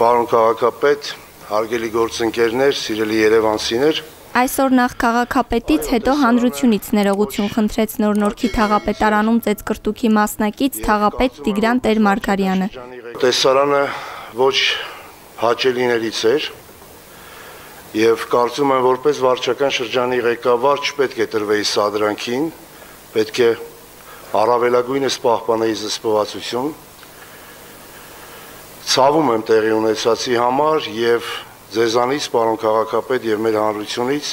Պարոն քաղաքապետ, հարգելի գործընկերներ, սիրելի երևանցիներ, Այսօր նախ քաղաքապետից, հետո հանրությունից ներողություն խնդրեց Նոր-Նորքի թաղապետարանում ծեծկրտուքի մասնակից թաղապետ Տիգրան Տեր-Մարգարյանը։ Տեսարանը ոչ հաճելիներից էր եւ կարծում եմ, որպես վարչական շրջանի ղեկավար չպետք է տրվեի սադրանքին, պետք է առավելագույնս պահպանեի զսպվածություն։ Ցավում եմ տեղի ունեցածի համար եւ ձեզանից, պարոն քաղաքապետ, եւ մեր հանրությունից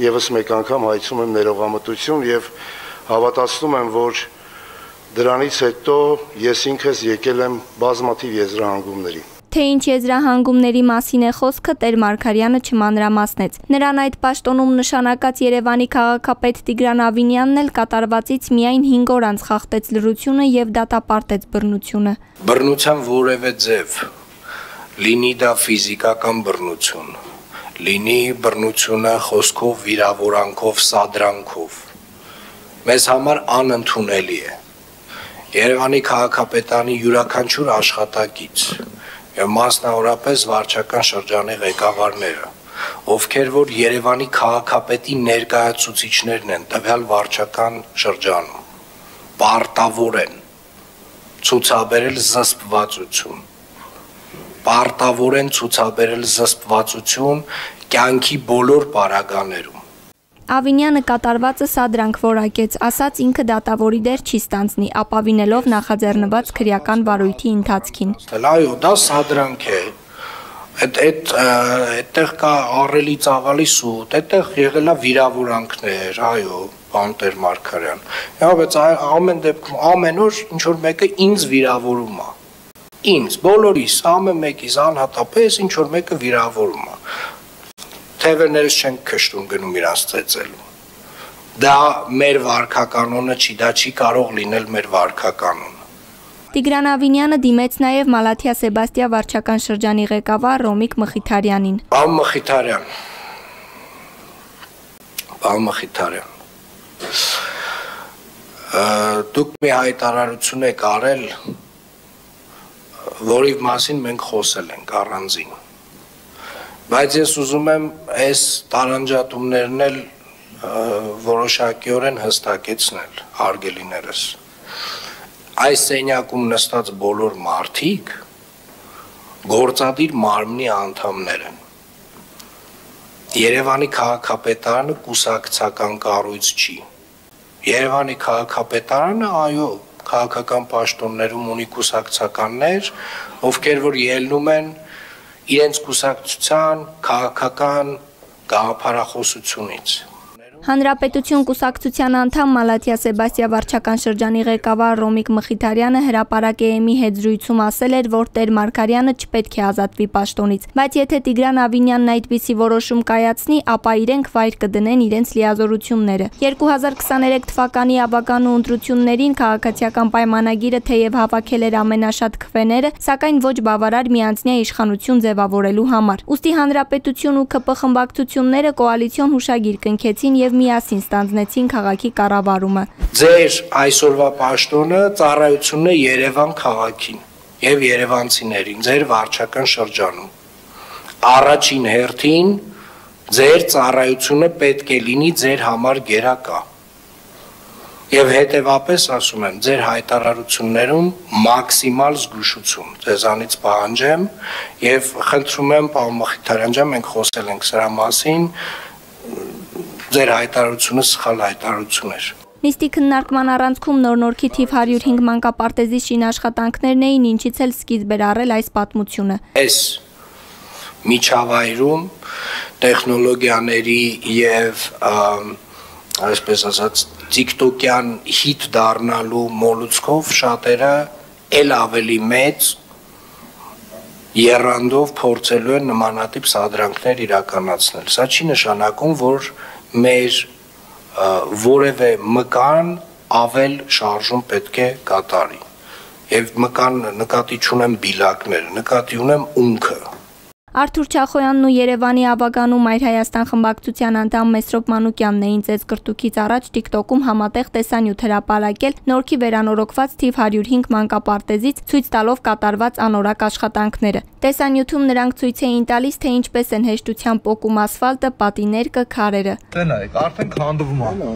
եւս մեկ անգամ հայցում եմ ներողամտություն եւ հավատացնում եմ, որ դրանից հետո ես ինքս եկել եմ բազմաթիվ եզրահանգումների։ Թե ինչ եզրահանգումների մասին է խոսքը, Տեր-Մարգարյանը չմանրամասնեց։ Նրան այդ պաշտոնում նշանակած Երևանի քաղաքապետ Տիգրան Ավինյանն էլ կատարվածից միայն 5 օր անց խախտեց լրությունը եւ դատապարտեց բռնությունը։ Բռնության որևէ ձև, լինի դա ֆիզիկական բռնություն, լինի բռնությունը խոսքով, վիրավորանքով, սադրանքով, մեզ համար անընդունելի է։ Երևանի քաղաքապետարանի յուրաքանչյուր աշխատակից եւ մասնավորապես վարչական շրջանի ղեկավարները, ովքեր որ Երևանի քաղաքապետի ներկայացուցիչներն են տվյալ վարչական շրջանում, պարտավոր են ցուցաբերել զսպվածություն, պարտավոր են ցուցաբերել զսպվածություն կյանքի բոլոր պարագաներում։ Ավինյանը կատարվածը սադրանք որակեց, ասաց ինքը դատավորի դեր չի ստանձնի, ապավինելով նախաձեռնված քրեական վարույթի ընթացքին։ Այո, դա սադրանք է։ Այդտեղ կա առելի ծավալի սուտ, այդտեղ եղել է վիրավորանքներ, այո, պարոն Տեր-Մարգարյան։ Բայց ամեն դեպքում ամեն օր ինչ որ մեկը ինձ վիրավորում է։ Ինձ, բոլորիս, ամեն մեկիս անհատապես ինչ որ մեկը վիրավորում է։ Թևերներս չեն քշտում գնում իրանց ծեծելու։ Դա մեր վարքականոնը չի, դա չի կարող լինել մեր վարքականոնը։ Տիգրան Ավինյանը դիմեց նաև Մալաթիա Սեբաստիա վարչական շրջանի ղեկավար Ռոմիկ Մխիթարյանին։ Պարոն Մխիթարյան, դուք մի հայտարարություն եք արել, որի մասին մենք խոսել ենք առանձին։ Բայց ես ուզում եմ այս տարանջատումներն էլ որոշակիորեն հստակեցնել, հարգելիներս։ Այս սենյակում նստած բոլոր մարդիկ գործադիր մարմնի անդամներ են։ Երևանի քաղաքապետարանը կուսակցական կառույց չի։ Երևանի քաղաքապետարանը, այո, քաղաքական պաշտոններում ունի կուսակցականներ, ովքեր որ ելնում են իրենց կուսակցության քաղաքական գաղափարախոսությունից։ Հանրապետություն կուսակցության անդամ Մալաթիա Սեբաստիա վարչական շրջանի ղեկավար Ռոմիկ Մխիթարյանը հրապարակ EM-ի հետ զրույցում ասել էր, որ Տեր-Մարգարյանը չպետք է ազատվի պաշտոնից, բայց եթե Տիգրան Ավինյանն այդպիսի որոշում կայացնի, ապա իրենք վայր կդնեն իրենց լիազորությունները։ 2023 թվականի ավագանու ընտրություններին քաղաքացիական պայմանագիրը թեև հավաքել էր ամենաշատ քվեները, սակայն ոչ բավարար միանձնյա իշխանություն ձևավորելու համար։ Ուստի Հանրապետություն ու ԿՊ խմբակցությունները կոալիցիոն հուշագիր կնքեցին եւ միասին ստանձնեցին քաղաքի կառավարումը։ Ձեր այսօրվա պաշտոնը ծառայությունն է Երևան քաղաքին եւ երևանցիներին, ձեր վարչական շրջանում։ Առաջին հերթին ձեր ծառայությունը պետք է լինի ձեր համար գերակա։ Եվ հետևապես ասում եմ, ձեր հայտարարություններում մաքսիմալ զգուշություն ձեզանից պահանջեմ եւ խնդրում եմ, պարոն Մխիթարյան ջան, մենք խոսել ենք սրա մասին, ձեր հայտարարությունը սխալ հայտարարություն էր։ Նիստի քննարկման առանցքում Նոր-Նորքի թիվ 105 մանկապարտեզի շինաշխատանքներն էին, ինչից էլ սկիզբ էր առել այս պատմությունը։ Այս միջավայրում տեխնոլոգիաների եւ այսպես ասած TikTok-յան հիթ դառնալու մոլուցքով շատերը էլ ավելի մեծ եռանդով փորձելու են նմանատիպ սադրանքներ իրականացնել։ Սա չի նշանակում, որ մեր որևէ մկան ավել շարժում պետք է կատարի։ Եվ մկան նկատի չունեմ բիլակները, նկատի ունեմ ունքը։ Արթուր Չախոյանն ու Երևանի Ավագանու Մայր Հայաստան խմբակցության անդամ Մեսրոպ Մանուկյանն էին ծեծկրտուքից առաջ TikTok-ում համատեղ տեսանյութ հրապարակել Նորքի վերանորոգված թիվ 105 մանկապարտեզից ցույց տալով կատարված անորակ աշխատանքները։ Տեսանյութում նրանք ցույց էին տալիս, թե ինչպես են հեշտությամբ պոկում ասֆալտը, պատիներկը, քարերը։ Տնայք, արդեն քանդվում է։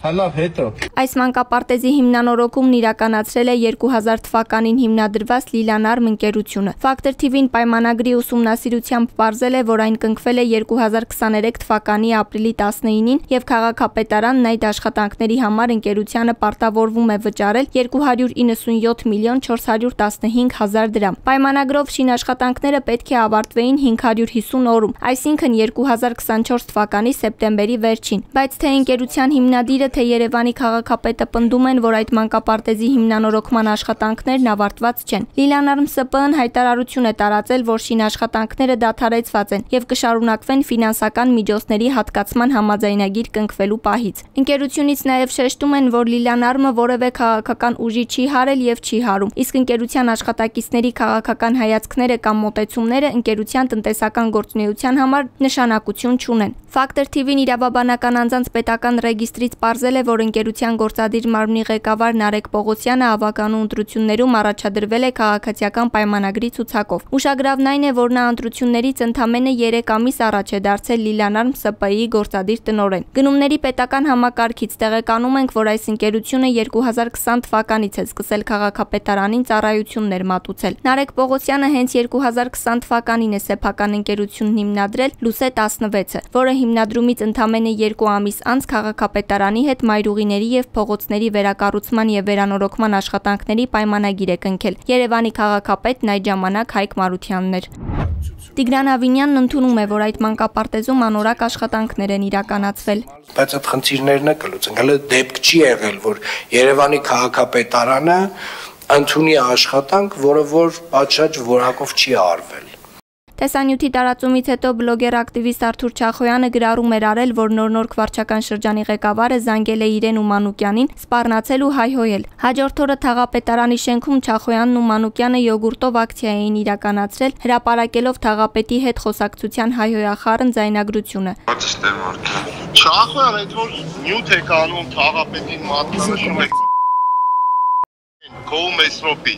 Հալավ հետո։ Այս մանկապարտեզի հիմնանորոգումն իրականացրել է 2000 թվականին հիմնադրված Լիլանարմ ընկերությունը։ Factor TV-ին պայմանագրի ուսումնասիրությամբ պարզել է, որ այն կնքվել է 2023 թվականի ապրիլի 19-ին եւ քաղաքապետարանն այդ աշխատանքների համար ընկերությանը պարտավորվում է վճարել 297 միլիոն 415 հազար դրամ։ Պայմանագրով շինաշխատանքները պետք է ավարտվեին 550 օրում, այսինքն 2024 թվականի սեպտեմբերի վերջին, բայց թե ընկերության հիմնադիրը թե Երևանի քաղաքապետը պնդում են, որ այդ մանկապարտեզի հիմնանորոգման աշխատանքներն ավարտված չեն։ Լիլանարմ ՍՊԸ-ն հայտարարություն է տարածել, որ շինաշխատանքները դադարեցված են եւ կշարունակվեն ֆինանսական միջոցների հատկացման համաձայնագիր կնքվելու պահից։ Ընկերությունից նաեւ շեշտում են, որ Լիլանարմը որևէ քաղաքական ուժի չի հարել եւ չի հարում, իսկ ընկերության աշխատակիցների քաղաքական հայացքները կամ մոտեցումները ընկերության տնտեսական գործունեության համար նշանակություն չունեն։ Factor TV-ն իրավաբանական անձանց պետական ռեգիստրից պարզել է, որ ընկերության գործադիր մարմնի ղեկավար Նարեկ Պողոսյանը ավականու ընտրություններում առաջադրվել է քաղաքացիական պայմանագրի ցուցակով։ Ուշագրավն այն է, որ նա ընտրություններից ընդամենը 3 ամիս առաջ է դարձել Լիլանարմ ՍՊԸ-ի գործադիր տնօրեն։ Գնումների պետական համակարգից տեղեկանում ենք, որ այս ընկերությունը 2020 թվականից է սկսել քաղաքապետարանին ծառայություններ մատուցել։ Նարեկ Պողոսյանը հենց 2020 թվականին է սեփական ընկերությունն հիմնադրել Լուսե 16-ը, որը հիմնադրումից ընդամենը 2 ամիս անց քաղաքապետարանի հետ մայրուղիների եւ փողոցների վերակառուցման եւ վերանորոգման աշխատանքների պայմանագիր է կնքել։ Երևանի քաղաքապետն այդ ժամանակ Հայկ Մարությանն էր։ Տիգրան Ավինյանն ընդունում է, որ այդ մանկապարտեզում անորակ աշխատանքներ են իրականացվել։ Բայց այդ խնդիրներն է կլուծենք։ Հələ դեպք չի եղել, որ Երևանի քաղաքապետարանը ընդունի աշխատանք, որը որ պատշաճ որակով չի արվել։ Տեսանյութի տարածումից հետո բլոգեր ակտիվիստ Արթուր Չախոյանը գրառում էր արել, որ Նոր վարչական շրջանի ղեկավարը զանգել է իրեն ու Մանուկյանին սպառնացել ու հայհոյել։ Հաջորդ օրը Թաղապետարանի շենքում Չախոյանն ու Մանուկյանը յոգուրտով ակցիա էին իրականացրել, հրապարակելով Թաղապետի հետ խոսակցության հայհոյախառն ձայնագրությունը։ Չախոյան, այդ որ նյութ է կանում Թաղապետին մատնանշում է Քոու Մեսրոպի։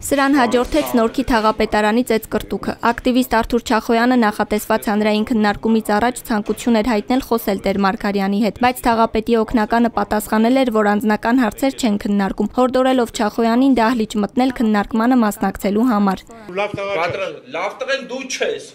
Սրան հաջորդեց Նորքի Թաղապետարանի ծեծկրտուքը։ Ակտիվիստ Արթուր Չախոյանը նախատեսված հանրային քննարկումից առաջ ցանկություն էր հայտնել խոսել Տեր Մարգարյանի հետ, բայց Թաղապետի օգնականը պատասխանել էր, որ անձնական հարցեր չեն քննարկում, հորդորելով Չախոյանին դահլիճ մտնել քննարկմանը մասնակցելու համար։ Լավ տղեն դու չես։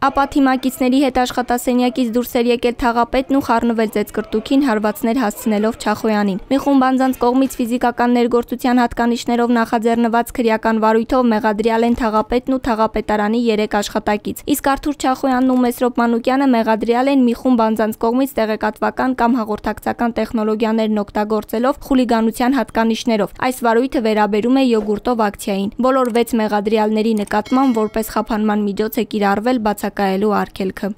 Ապա թիմակիցների հետ աշխատասենյակից դուրս էր եկել Թաղապետն ու խառնվել ծեծկրտուքին հարվածներ հասցնելով Չախոյանին։ Մի խումբ անձանց կողմից ֆիզիկական ներգործության հատկանիշներով նախաձեռնված քրեական վարույթով մեղադրյալ են Թաղապետն ու Թաղապետարանի 3 աշխատակից։ Իսկ Արթուր Չախոյանն ու Մեսրոպ Մանուկյանը մեղադրյալ են մի խումբ անձանց կողմից տեղեկատվական կամ հաղորդակցական տեխնոլոգիաներն օգտագործելով խուլիգանության հատկանիշներով։ Այս վարույթը վերաբերում է յոգուրտով ակցիային։ Բոլոր 6 մեղադրյալների նկատմամբ որպես խափանման միջոց է կիրառվել բացակայելու արգելքը։